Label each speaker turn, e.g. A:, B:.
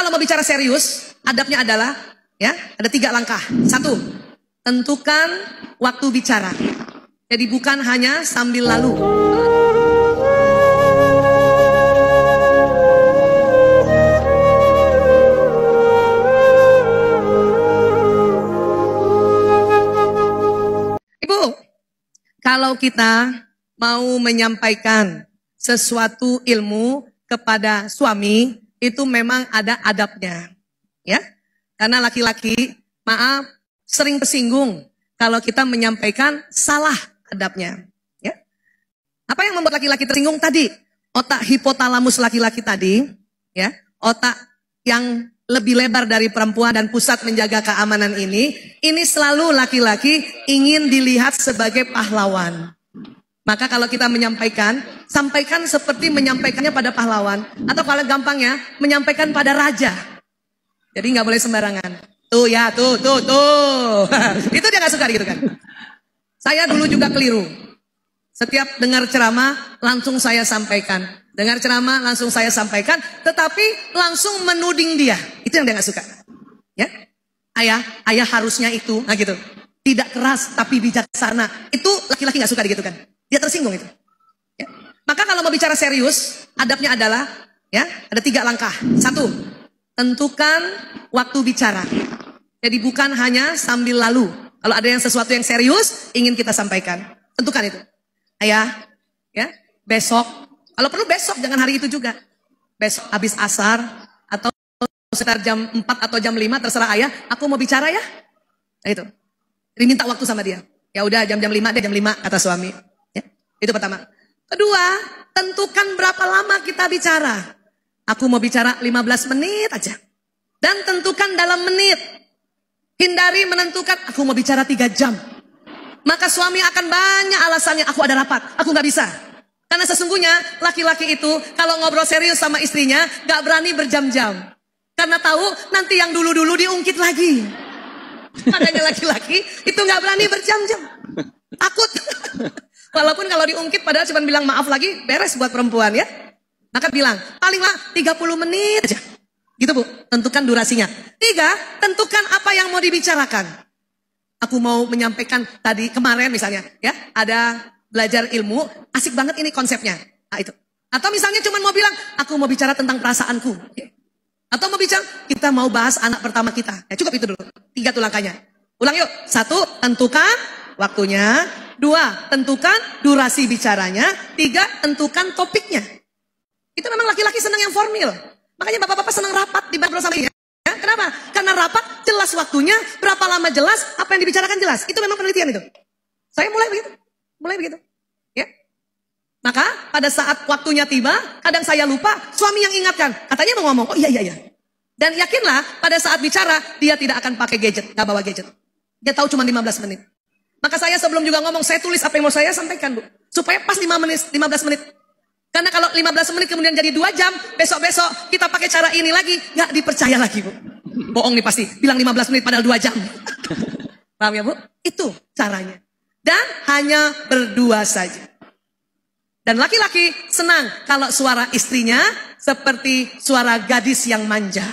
A: kalau mau bicara serius, adabnya adalah, ya, ada 3 langkah. 1, tentukan waktu bicara. Jadi bukan hanya sambil lalu. Ibu, kalau kita mau menyampaikan sesuatu ilmu kepada suami, itu memang ada adabnya, ya. Karena laki-laki, maaf, sering tersinggung kalau kita menyampaikan salah adabnya, ya. Apa yang membuat laki-laki tersinggung tadi? Otak hipotalamus laki-laki tadi, ya, otak yang lebih lebar dari perempuan dan pusat menjaga keamanan ini selalu laki-laki ingin dilihat sebagai pahlawan. Maka kalau kita menyampaikan, sampaikan seperti menyampaikannya pada pahlawan. Atau kalau gampangnya, menyampaikan pada raja. Jadi nggak boleh sembarangan. Tuh ya, tuh. Itu dia nggak suka gitu kan. Saya dulu juga keliru. Setiap dengar ceramah, langsung saya sampaikan. Dengar ceramah, langsung saya sampaikan. Tetapi langsung menuding dia. Itu yang dia nggak suka. Ya, ayah harusnya itu, nah gitu. Tidak keras tapi bijaksana. Itu laki-laki nggak suka gitu kan. Dia tersinggung itu. Ya. Maka kalau mau bicara serius, adabnya adalah, ya, ada 3 langkah. 1, tentukan waktu bicara. Jadi bukan hanya sambil lalu. Kalau ada yang sesuatu yang serius, ingin kita sampaikan. Tentukan itu. Ayah, ya, besok. Kalau perlu besok, jangan hari itu juga. Besok habis asar, atau sekitar jam 4 atau jam 5, terserah ayah. Aku mau bicara ya. Nah itu. Jadi minta waktu sama dia. Ya udah jam 5 deh, jam 5 kata suami. Itu pertama. Kedua, tentukan berapa lama kita bicara. Aku mau bicara 15 menit aja. Dan tentukan dalam menit. Hindari menentukan aku mau bicara 3 jam. Maka suami akan banyak alasannya, aku ada rapat, aku gak bisa. Karena sesungguhnya laki-laki itu kalau ngobrol serius sama istrinya gak berani berjam-jam. Karena tahu nanti yang dulu-dulu diungkit lagi. Makanya laki-laki itu gak berani berjam-jam. Takut. Walaupun kalau diungkit padahal cuma bilang maaf lagi, beres buat perempuan ya. Maka bilang, paling lah 30 menit aja. Gitu Bu, tentukan durasinya. 3, tentukan apa yang mau dibicarakan. Aku mau menyampaikan tadi, kemarin misalnya, ya, ada belajar ilmu, asik banget ini konsepnya. Nah itu. Atau misalnya cuma mau bilang, aku mau bicara tentang perasaanku. Ya. Atau mau bicara, kita mau bahas anak pertama kita. Ya cukup itu dulu, 3 tuh langkahnya. Ulang yuk, 1, tentukan waktunya. 2, tentukan durasi bicaranya. 3, tentukan topiknya. Itu memang laki-laki senang yang formil. Makanya bapak-bapak senang rapat di ngobrol sama dia. Ya, kenapa? Karena rapat jelas waktunya, berapa lama jelas, apa yang dibicarakan jelas. Itu memang penelitian itu. Saya mulai begitu. Ya. Maka pada saat waktunya tiba, kadang saya lupa, suami yang ingatkan. Katanya mau ngomong, oh iya. Dan yakinlah pada saat bicara, dia tidak akan pakai gadget, gak bawa gadget. Dia tahu cuma 15 menit. Maka saya sebelum juga ngomong, saya tulis apa yang mau saya sampaikan, Bu. Supaya pas 15 menit. Karena kalau 15 menit kemudian jadi 2 jam, besok-besok kita pakai cara ini lagi, nggak dipercaya lagi, Bu. Bohong nih pasti, bilang 15 menit padahal 2 jam. Paham ya, Bu? Itu caranya. Dan hanya berdua saja. Dan laki-laki senang kalau suara istrinya seperti suara gadis yang manja.